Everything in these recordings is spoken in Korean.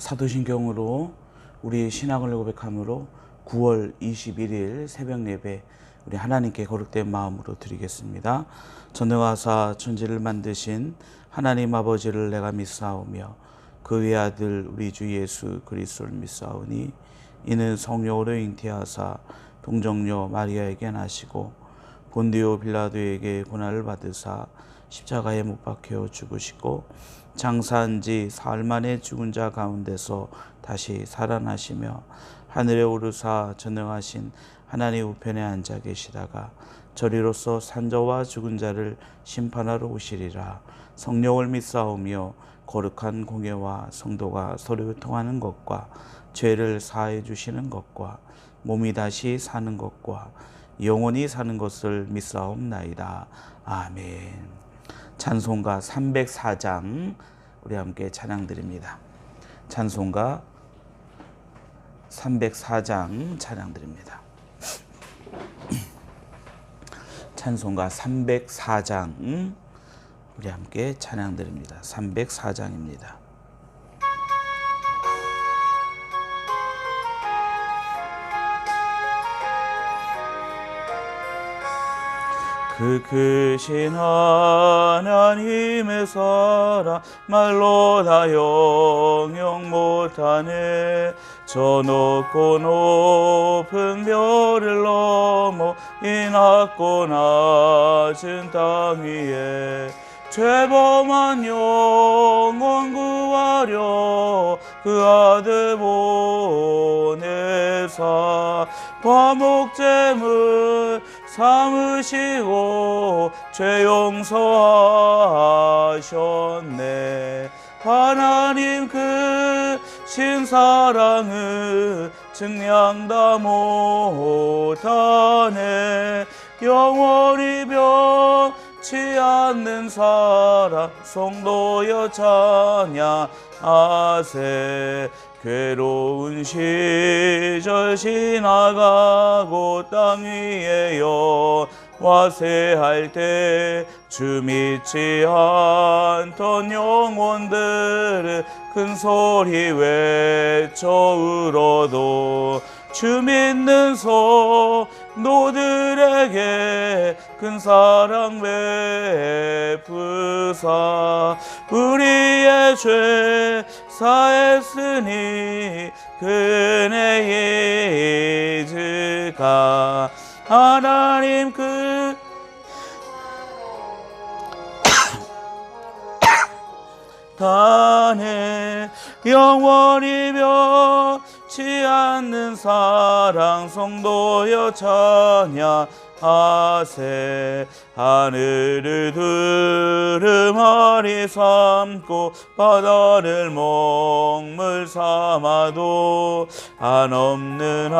사도신경으로 우리 신앙을 고백함으로 9월 21일 새벽 예배 우리 하나님께 거룩된 마음으로 드리겠습니다. 전능하사 천지를 만드신 하나님 아버지를 내가 믿사오며 그 외아들 우리 주 예수 그리스도를 믿사오니 이는 성령으로 잉태하사 동정녀 마리아에게 나시고 본디오 빌라도에게 고난을 받으사 십자가에 못 박혀 죽으시고 장사한 지 사흘 만에 죽은 자 가운데서 다시 살아나시며 하늘에 오르사 전능하신 하나님 우편에 앉아 계시다가 저리로서 산자와 죽은 자를 심판하러 오시리라. 성령을 믿사오며 거룩한 공예와 성도가 서로 통하는 것과 죄를 사해 주시는 것과 몸이 다시 사는 것과 영원히 사는 것을 믿사옵나이다. 아멘. 찬송가 304장 우리 함께 찬양 드립니다. 찬송가 304장 찬양 드립니다. 찬송가 304장 우리 함께 찬양 드립니다. 304장입니다. 그 크신 하나님의 사랑 말로 다 영영 못하네. 저 높고 높은 별을 넘어 이 낮고 낮은 땅 위에 죄범한 영혼 구하려 그 아들 보내사 화목제물 삼으시고 죄 용서하셨네. 하나님 그 신사랑을 증량다 못하네. 영원히 변치 않는 사랑 성도여 찬양하세. 괴로운 시절 지나가고 땅 위에 와세할 때 주 믿지 않던 영혼들은 큰 소리 외쳐 울어도 주 믿는 성도들에게 큰 사랑 베푸사 우리의 죄 사했으니 그네의 이즈가 하나님 그 단에 영원히 변치 않는 사랑 성도여 찬양하세. 하늘을 두루마리 삼고 바다를 먹물 삼아도 한없는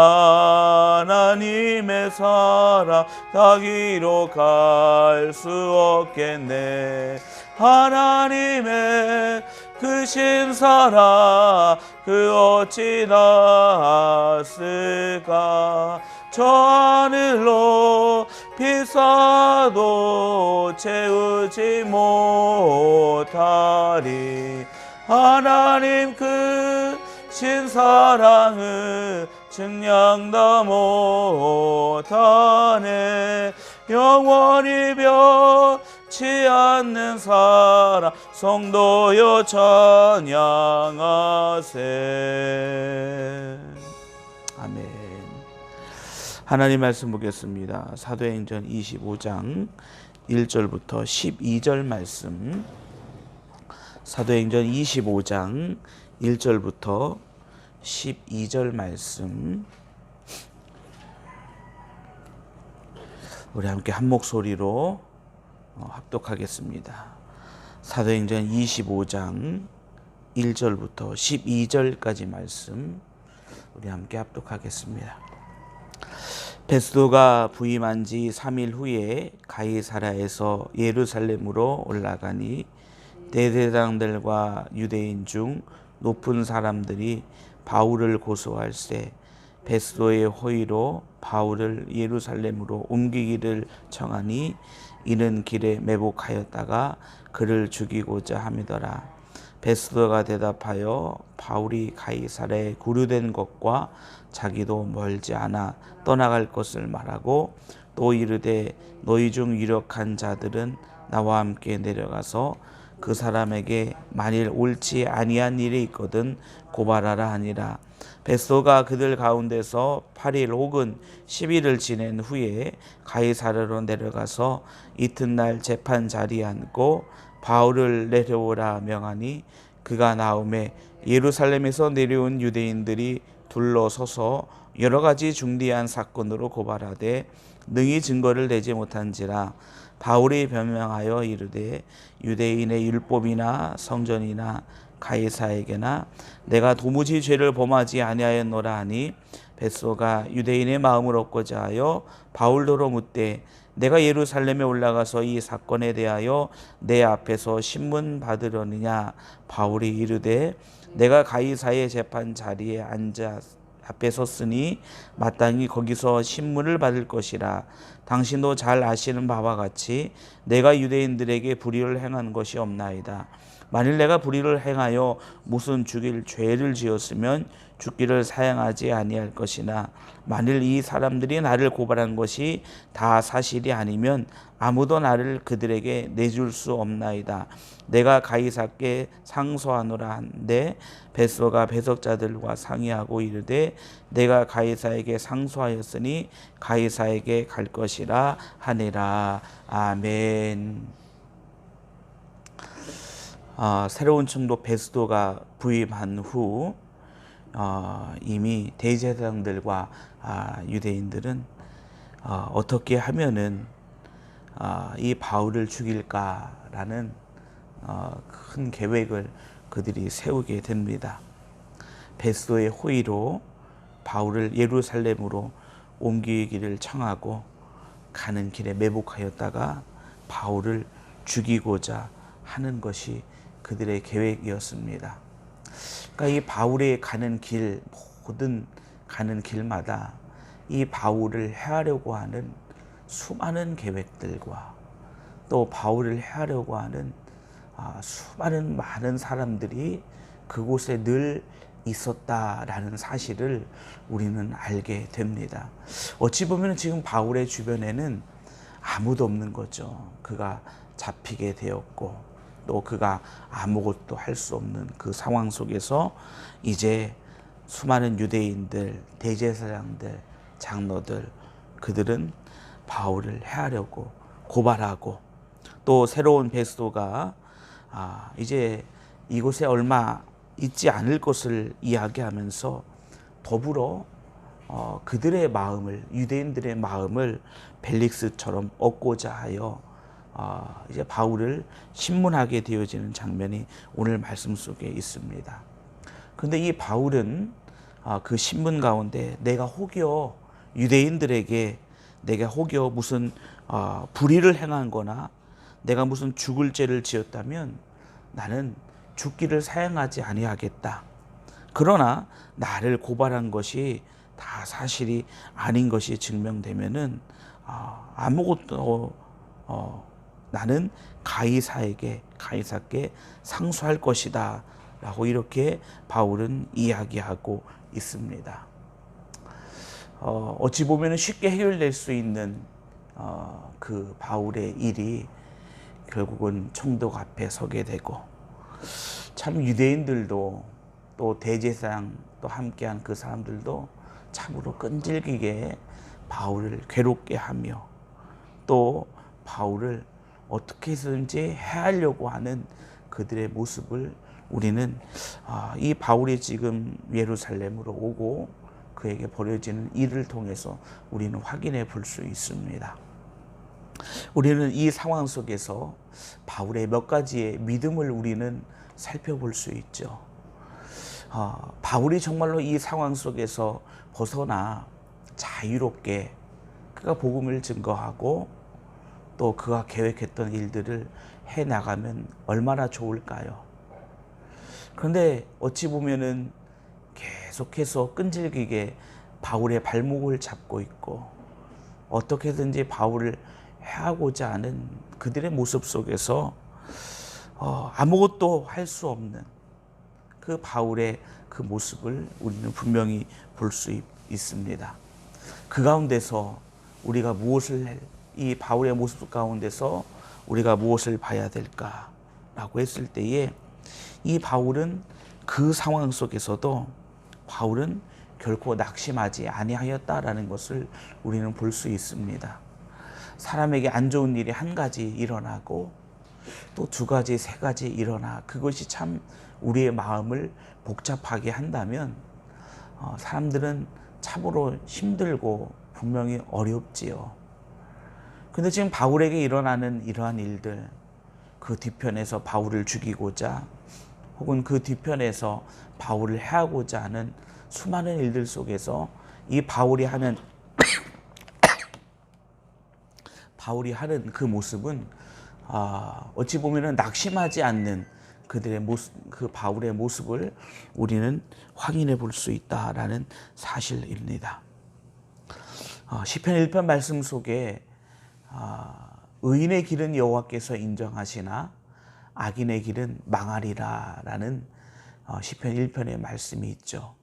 하나님의 사랑 다 기록할 수 없겠네. 하나님의 그 신사랑 그 어찌 닿았을까. 저 하늘로 비싸도 채우지 못하리. 하나님 그 신사랑을 증량다 못하네. 영원히 변치 않는 사랑 성도여 찬양하세. 아멘. 하나님 말씀 보겠습니다. 사도행전 25장 1절부터 12절 말씀. 사도행전 25장 1절부터 12절 말씀. 우리 함께 한 목소리로 합독하겠습니다. 사도행전 25장 1절부터 12절까지 말씀 우리 함께 합독하겠습니다. 베스도가 부임한 지 3일 후에 가이사랴에서 예루살렘으로 올라가니 대제사장들과 유대인 중 높은 사람들이 바울을 고소할세 베스도의 호의로 바울을 예루살렘으로 옮기기를 청하니 이는 길에 매복하였다가 그를 죽이고자 함이더라. 베스도가 대답하여 바울이 가이사랴에 구류된 것과 자기도 멀지 않아 떠나갈 것을 말하고 또 이르되 너희 중 유력한 자들은 나와 함께 내려가서 그 사람에게 만일 옳지 아니한 일이 있거든 고발하라 하니라. 베스도가 그들 가운데서 8일 혹은 10일을 지낸 후에 가이사랴로 내려가서 이튿날 재판 자리에 앉고 바울을 내려오라 명하니 그가 나오매 예루살렘에서 내려온 유대인들이 둘러서서 여러 가지 중대한 사건으로 고발하되 능히 증거를 내지 못한지라. 바울이 변명하여 이르되 유대인의 율법이나 성전이나 가이사에게나 내가 도무지 죄를 범하지 아니하였노라 하니 베소가 유대인의 마음을 얻고자 하여 바울더러 묻되 내가 예루살렘에 올라가서 이 사건에 대하여 내 앞에서 신문 받으려느냐. 바울이 이르되 내가 가이사의 재판 자리에 앉아 앞에 섰으니 마땅히 거기서 신문을 받을 것이라. 당신도 잘 아시는 바와 같이 내가 유대인들에게 불의를 행한 것이 없나이다. 만일 내가 불의를 행하여 무슨 죽일 죄를 지었으면 죽기를 사양하지 아니할 것이나 만일 이 사람들이 나를 고발한 것이 다 사실이 아니면 아무도 나를 그들에게 내줄 수 없나이다. 내가 가이사께 상소하노라 한데 베소가 배석자들과 상의하고 이르되 내가 가이사에게 상소하였으니 가이사에게 갈 것이라 하니라. 아멘. 새로운 총독 베스도가 부임한 후 이미 대제사장들과 유대인들은 어떻게 하면은 이 바울을 죽일까라는 큰 계획을 그들이 세우게 됩니다. 베스도의 호의로 바울을 예루살렘으로 옮기기를 청하고 가는 길에 매복하였다가 바울을 죽이고자 하는 것이 그들의 계획이었습니다. 그러니까 이 바울의 가는 길, 모든 가는 길마다 이 바울을 해하려고 하는 수많은 계획들과 또 바울을 해하려고 하는 수많은 많은 사람들이 그곳에 늘 있었다라는 사실을 우리는 알게 됩니다. 어찌 보면 지금 바울의 주변에는 아무도 없는 거죠. 그가 잡히게 되었고 또 그가 아무것도 할 수 없는 그 상황 속에서 이제 수많은 유대인들, 대제사장들, 장로들 그들은 바울을 해하려고 고발하고 또 새로운 베스도가 이제 이곳에 얼마 있지 않을 것을 이야기하면서 더불어 그들의 마음을 유대인들의 마음을 벨릭스처럼 얻고자 하여 이제 바울을 신문하게 되어지는 장면이 오늘 말씀 속에 있습니다. 그런데 이 바울은 그 신문 가운데 내가 혹여 유대인들에게 내가 혹여 무슨 불의를 행한 거나 내가 무슨 죽을 죄를 지었다면 나는 죽기를 사양하지 아니하겠다. 그러나 나를 고발한 것이 다 사실이 아닌 것이 증명되면은 아무것도 나는 가이사께 상소할 것이다 라고 이렇게 바울은 이야기하고 있습니다. 어찌 보면 쉽게 해결될 수 있는 그 바울의 일이 결국은 총독 앞에 서게 되고 참 유대인들도 또 대제사장 또 함께한 그 사람들도 참으로 끈질기게 바울을 괴롭게 하며 또 바울을 어떻게 해서든지 해하려고 하는 그들의 모습을 우리는 이 바울이 지금 예루살렘으로 오고 그에게 벌어지는 일을 통해서 우리는 확인해 볼 수 있습니다. 우리는 이 상황 속에서 바울의 몇 가지의 믿음을 우리는 살펴볼 수 있죠. 바울이 정말로 이 상황 속에서 벗어나 자유롭게 그가 복음을 증거하고 또 그가 계획했던 일들을 해나가면 얼마나 좋을까요? 그런데 어찌 보면은 계속해서 끈질기게 바울의 발목을 잡고 있고 어떻게든지 바울을 해하고자 하는 그들의 모습 속에서 아무것도 할 수 없는 그 바울의 그 모습을 우리는 분명히 볼 수 있습니다. 그 가운데서 우리가 이 바울의 모습 가운데서 우리가 무엇을 봐야 될까라고 했을 때에 이 바울은 그 상황 속에서도 바울은 결코 낙심하지 아니하였다라는 것을 우리는 볼 수 있습니다. 사람에게 안 좋은 일이 한 가지 일어나고 또 두 가지, 세 가지 일어나 그것이 참 우리의 마음을 복잡하게 한다면 사람들은 참으로 힘들고 분명히 어렵지요. 근데 지금 바울에게 일어나는 이러한 일들, 그 뒤편에서 바울을 죽이고자 혹은 그 뒤편에서 바울을 해하고자 하는 수많은 일들 속에서 이 바울이 하는 그 모습은 어찌 보면은 낙심하지 않는 그들의 모습, 그 바울의 모습을 우리는 확인해 볼 수 있다라는 사실입니다. 시편 1편 말씀 속에 의인의 길은 여호와께서 인정하시나 악인의 길은 망하리라라는 시편 1편의 말씀이 있죠.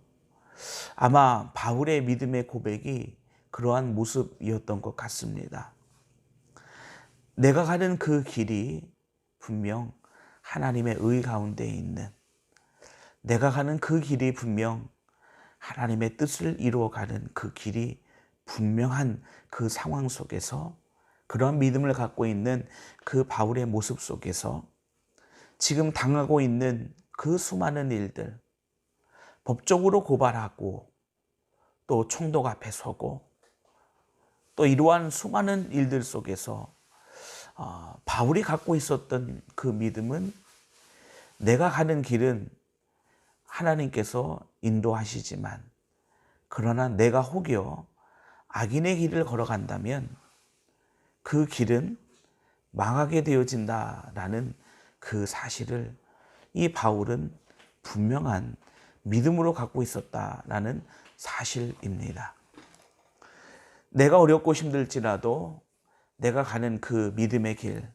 아마 바울의 믿음의 고백이 그러한 모습이었던 것 같습니다. 내가 가는 그 길이 분명 하나님의 의 가운데 있는, 내가 가는 그 길이 분명 하나님의 뜻을 이루어가는 그 길이 분명한 그 상황 속에서 그런 믿음을 갖고 있는 그 바울의 모습 속에서 지금 당하고 있는 그 수많은 일들, 법적으로 고발하고 또 총독 앞에 서고 또 이러한 수많은 일들 속에서 바울이 갖고 있었던 그 믿음은 내가 가는 길은 하나님께서 인도하시지만 그러나 내가 혹여 악인의 길을 걸어간다면 그 길은 망하게 되어진다라는 그 사실을 이 바울은 분명한 믿음으로 갖고 있었다라는 사실입니다. 내가 어렵고 힘들지라도 내가 가는 그 믿음의 길,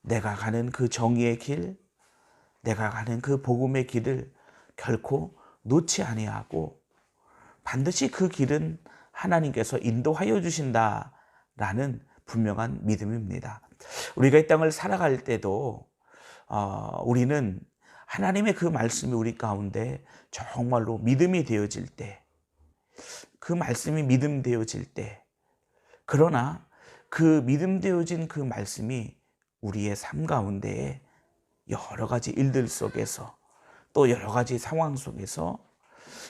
내가 가는 그 정의의 길, 내가 가는 그 복음의 길을 결코 놓지 아니하고 반드시 그 길은 하나님께서 인도하여 주신다라는 분명한 믿음입니다. 우리가 이 땅을 살아갈 때도 우리는 하나님의 그 말씀이 우리 가운데 정말로 믿음이 되어질 때, 그 말씀이 믿음 되어질 때, 그러나 그 믿음 되어진 그 말씀이 우리의 삶 가운데에 여러 가지 일들 속에서 또 여러 가지 상황 속에서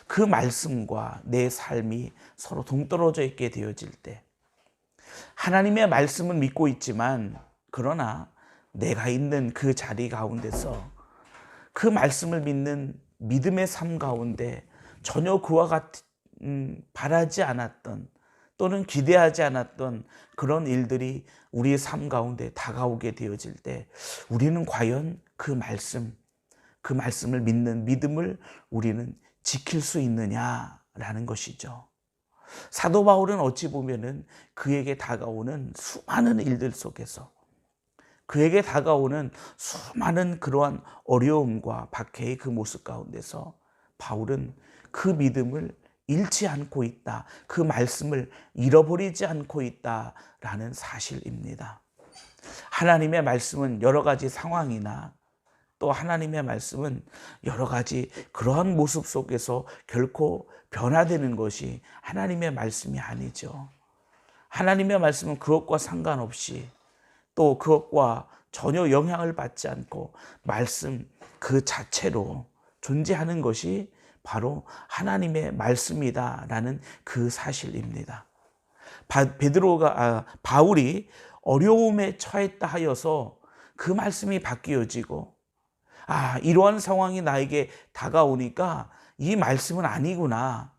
그 말씀과 내 삶이 서로 동떨어져 있게 되어질 때, 하나님의 말씀은 믿고 있지만 그러나 내가 있는 그 자리 가운데서 그 말씀을 믿는 믿음의 삶 가운데 전혀 그와 같은 바라지 않았던 또는 기대하지 않았던 그런 일들이 우리의 삶 가운데 다가오게 되어질 때 우리는 과연 그 말씀을 믿는 믿음을 우리는 지킬 수 있느냐라는 것이죠. 사도 바울은 어찌 보면은 그에게 다가오는 수많은 일들 속에서, 그에게 다가오는 수많은 그러한 어려움과 박해의 그 모습 가운데서 바울은 그 믿음을 잃지 않고 있다, 그 말씀을 잃어버리지 않고 있다라는 사실입니다. 하나님의 말씀은 여러 가지 상황이나 또 하나님의 말씀은 여러 가지 그러한 모습 속에서 결코 변화되는 것이 하나님의 말씀이 아니죠. 하나님의 말씀은 그것과 상관없이 또 그것과 전혀 영향을 받지 않고 말씀 그 자체로 존재하는 것이 바로 하나님의 말씀이다라는 그 사실입니다. 바울이 어려움에 처했다 하여서 그 말씀이 바뀌어지고 이러한 상황이 나에게 다가오니까 이 말씀은 아니구나.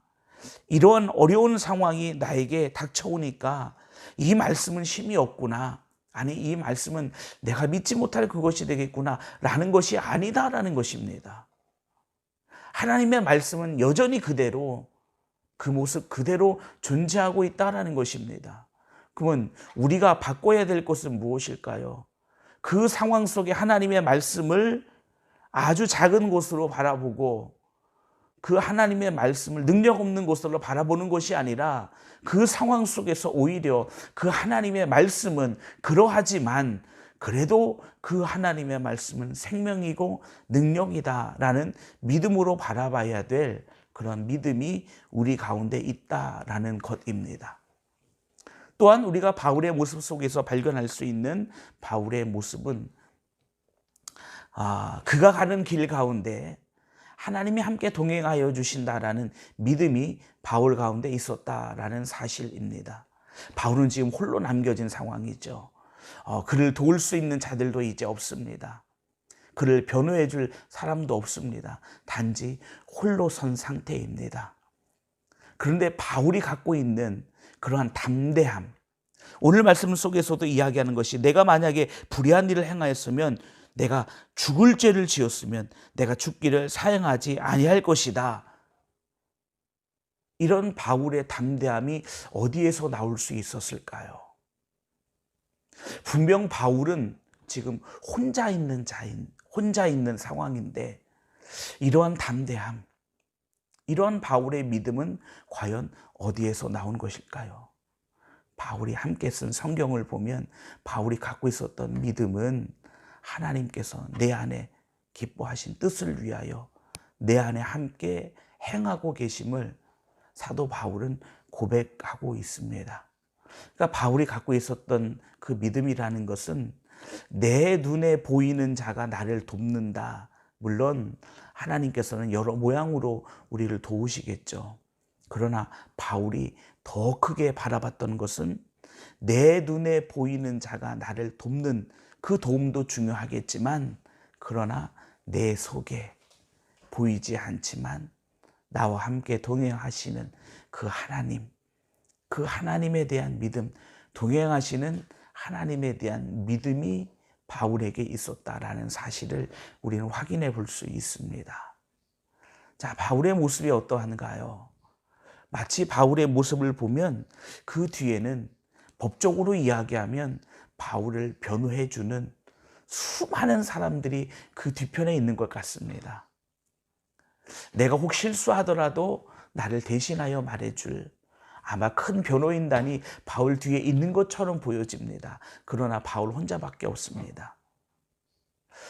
이러한 어려운 상황이 나에게 닥쳐오니까 이 말씀은 힘이 없구나. 아니, 이 말씀은 내가 믿지 못할 그것이 되겠구나 라는 것이 아니다라는 것입니다. 하나님의 말씀은 여전히 그대로 그 모습 그대로 존재하고 있다라는 것입니다. 그러면 우리가 바꿔야 될 것은 무엇일까요? 그 상황 속에 하나님의 말씀을 아주 작은 곳으로 바라보고 그 하나님의 말씀을 능력 없는 곳으로 바라보는 것이 아니라 그 상황 속에서 오히려 그 하나님의 말씀은 그러하지만 그래도 그 하나님의 말씀은 생명이고 능력이다라는 믿음으로 바라봐야 될 그런 믿음이 우리 가운데 있다라는 것입니다. 또한 우리가 바울의 모습 속에서 발견할 수 있는 바울의 모습은 그가 가는 길 가운데 하나님이 함께 동행하여 주신다라는 믿음이 바울 가운데 있었다라는 사실입니다. 바울은 지금 홀로 남겨진 상황이죠. 그를 도울 수 있는 자들도 이제 없습니다. 그를 변호해 줄 사람도 없습니다. 단지 홀로 선 상태입니다. 그런데 바울이 갖고 있는 그러한 담대함, 오늘 말씀 속에서도 이야기하는 것이 내가 만약에 불의한 일을 행하였으면 내가 죽을 죄를 지었으면 내가 죽기를 사양하지 아니할 것이다. 이런 바울의 담대함이 어디에서 나올 수 있었을까요? 분명 바울은 지금 혼자 있는 상황인데 이러한 담대함, 이러한 바울의 믿음은 과연 어디에서 나온 것일까요? 바울이 함께 쓴 성경을 보면 바울이 갖고 있었던 믿음은 하나님께서 내 안에 기뻐하신 뜻을 위하여 내 안에 함께 행하고 계심을 사도 바울은 고백하고 있습니다. 그러니까 바울이 갖고 있었던 그 믿음이라는 것은 내 눈에 보이는 자가 나를 돕는다. 물론 하나님께서는 여러 모양으로 우리를 도우시겠죠. 그러나 바울이 더 크게 바라봤던 것은 내 눈에 보이는 자가 나를 돕는 그 도움도 중요하겠지만 그러나 내 속에 보이지 않지만 나와 함께 동행하시는 그 하나님, 그 하나님에 대한 믿음, 동행하시는 하나님에 대한 믿음이 바울에게 있었다라는 사실을 우리는 확인해 볼 수 있습니다. 자, 바울의 모습이 어떠한가요? 마치 바울의 모습을 보면 그 뒤에는 법적으로 이야기하면 바울을 변호해 주는 수많은 사람들이 그 뒤편에 있는 것 같습니다. 내가 혹 실수하더라도 나를 대신하여 말해줄 아마 큰 변호인단이 바울 뒤에 있는 것처럼 보여집니다. 그러나 바울 혼자밖에 없습니다.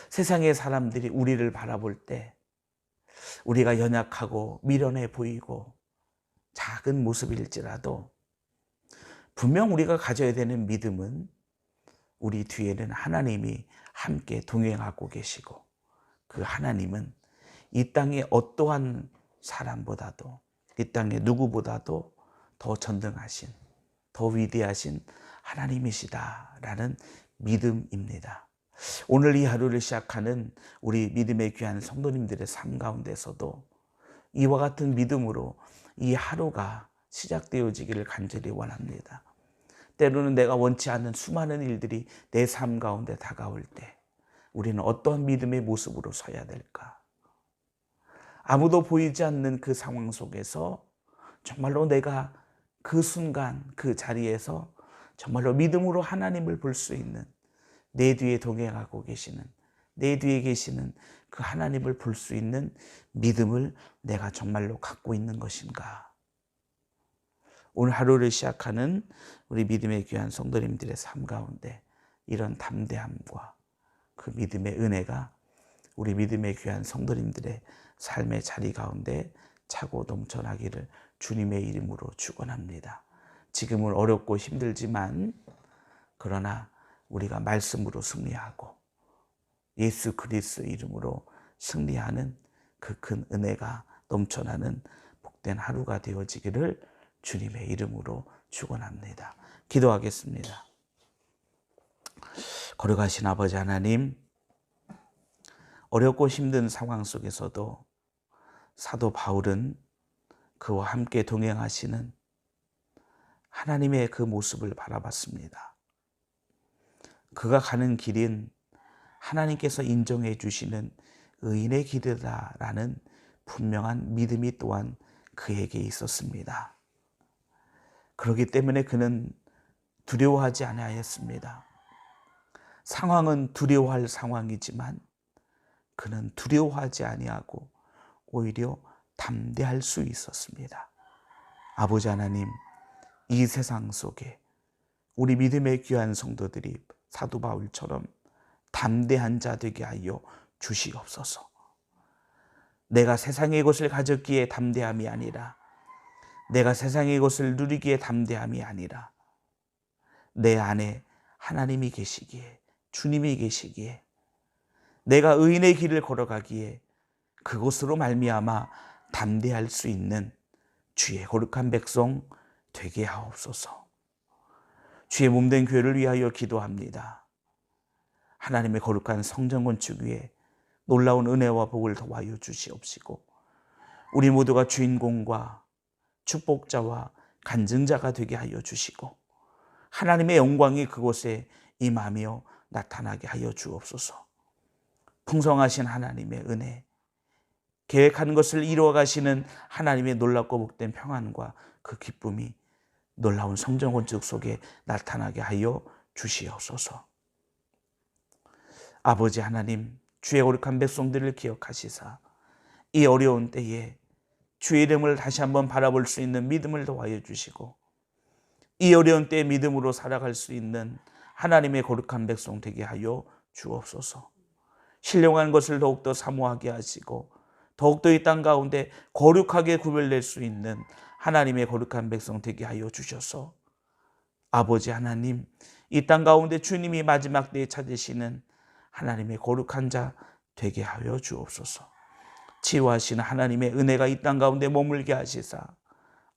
세상의 사람들이 우리를 바라볼 때 우리가 연약하고 미련해 보이고 작은 모습일지라도 분명 우리가 가져야 되는 믿음은 우리 뒤에는 하나님이 함께 동행하고 계시고 그 하나님은 이 땅의 어떠한 사람보다도 이 땅의 누구보다도 더 전능하신, 더 위대하신 하나님이시다라는 믿음입니다. 오늘 이 하루를 시작하는 우리 믿음의 귀한 성도님들의 삶 가운데서도 이와 같은 믿음으로 이 하루가 시작되어지기를 간절히 원합니다. 때로는 내가 원치 않는 수많은 일들이 내 삶 가운데 다가올 때 우리는 어떠한 믿음의 모습으로 서야 될까? 아무도 보이지 않는 그 상황 속에서 정말로 내가 그 순간 그 자리에서 정말로 믿음으로 하나님을 볼 수 있는 내 뒤에 동행하고 계시는 내 뒤에 계시는 그 하나님을 볼 수 있는 믿음을 내가 정말로 갖고 있는 것인가? 오늘 하루를 시작하는 우리 믿음의 귀한 성도님들의 삶 가운데 이런 담대함과 그 믿음의 은혜가 우리 믿음의 귀한 성도님들의 삶의 자리 가운데 차고 넘쳐나기를 주님의 이름으로 축원합니다. 지금은 어렵고 힘들지만 그러나 우리가 말씀으로 승리하고 예수 그리스도 이름으로 승리하는 그 큰 은혜가 넘쳐나는 복된 하루가 되어지기를 주님의 이름으로 축원합니다. 기도하겠습니다. 거룩하신 아버지 하나님, 어렵고 힘든 상황 속에서도 사도 바울은 그와 함께 동행하시는 하나님의 그 모습을 바라봤습니다. 그가 가는 길인 하나님께서 인정해 주시는 의인의 길이다라는 분명한 믿음이 또한 그에게 있었습니다. 그렇기 때문에 그는 두려워하지 아니하였습니다. 상황은 두려워할 상황이지만 그는 두려워하지 아니하고 오히려 담대할 수 있었습니다. 아버지 하나님, 이 세상 속에 우리 믿음의 귀한 성도들이 사도 바울처럼 담대한 자 되게 하여 주시옵소서. 내가 세상의 것을 가졌기에 담대함이 아니라, 내가 세상의 것을 누리기에 담대함이 아니라, 내 안에 하나님이 계시기에, 주님이 계시기에, 내가 의인의 길을 걸어가기에 그것으로 말미암아 담대할 수 있는 주의 거룩한 백성 되게 하옵소서. 주의 몸된 교회를 위하여 기도합니다. 하나님의 거룩한 성전 건축 위에 놀라운 은혜와 복을 더하여 주시옵시고, 우리 모두가 주인공과 축복자와 간증자가 되게 하여 주시고, 하나님의 영광이 그곳에 임하며 나타나게 하여 주옵소서. 풍성하신 하나님의 은혜, 계획한 것을 이루어 가시는 하나님의 놀랍고 복된 평안과 그 기쁨이 놀라운 성전 건축 속에 나타나게 하여 주시옵소서. 아버지 하나님, 주의 거룩한 백성들을 기억하시사 이 어려운 때에 주의 이름을 다시 한번 바라볼 수 있는 믿음을 더하여 주시고, 이 어려운 때에 믿음으로 살아갈 수 있는 하나님의 거룩한 백성 되게 하여 주옵소서. 신령한 것을 더욱더 사모하게 하시고, 더욱더 이 땅 가운데 거룩하게 구별될 수 있는 하나님의 거룩한 백성 되게 하여 주셔서, 아버지 하나님, 이 땅 가운데 주님이 마지막 때에 찾으시는 하나님의 거룩한 자 되게 하여 주옵소서. 치유하시는 하나님의 은혜가 이 땅 가운데 머물게 하시사,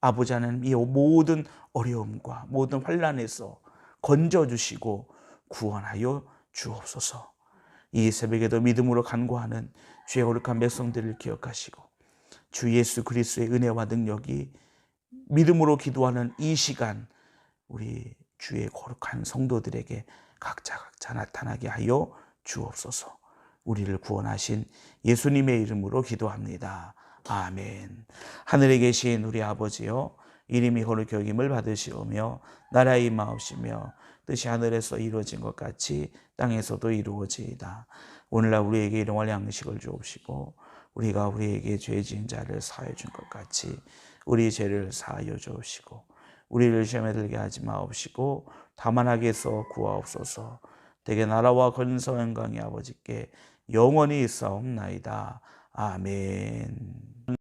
아버지 하나님, 이 모든 어려움과 모든 환난에서 건져주시고 구원하여 주옵소서. 이 새벽에도 믿음으로 간구하는 주의 거룩한 백성들을 기억하시고, 주 예수 그리스도의 은혜와 능력이 믿음으로 기도하는 이 시간 우리 주의 거룩한 성도들에게 각자 나타나게 하여 주옵소서. 우리를 구원하신 예수님의 이름으로 기도합니다. 아멘. 하늘에 계신 우리 아버지여, 이름이 거룩히 여김을 받으시오며 나라의 임하옵시며 뜻이 하늘에서 이루어진 것 같이 땅에서도 이루어지이다. 오늘날 우리에게 일용할 양식을 주옵시고, 우리가 우리에게 죄 지은 자를 사하여 준 것 같이 우리 죄를 사하여 주옵시고, 우리를 시험에 들게 하지 마옵시고 다만 악에서 구하옵소서. 대개 나라와 권세 영광이 아버지께 영원히 있사옵나이다. 아멘.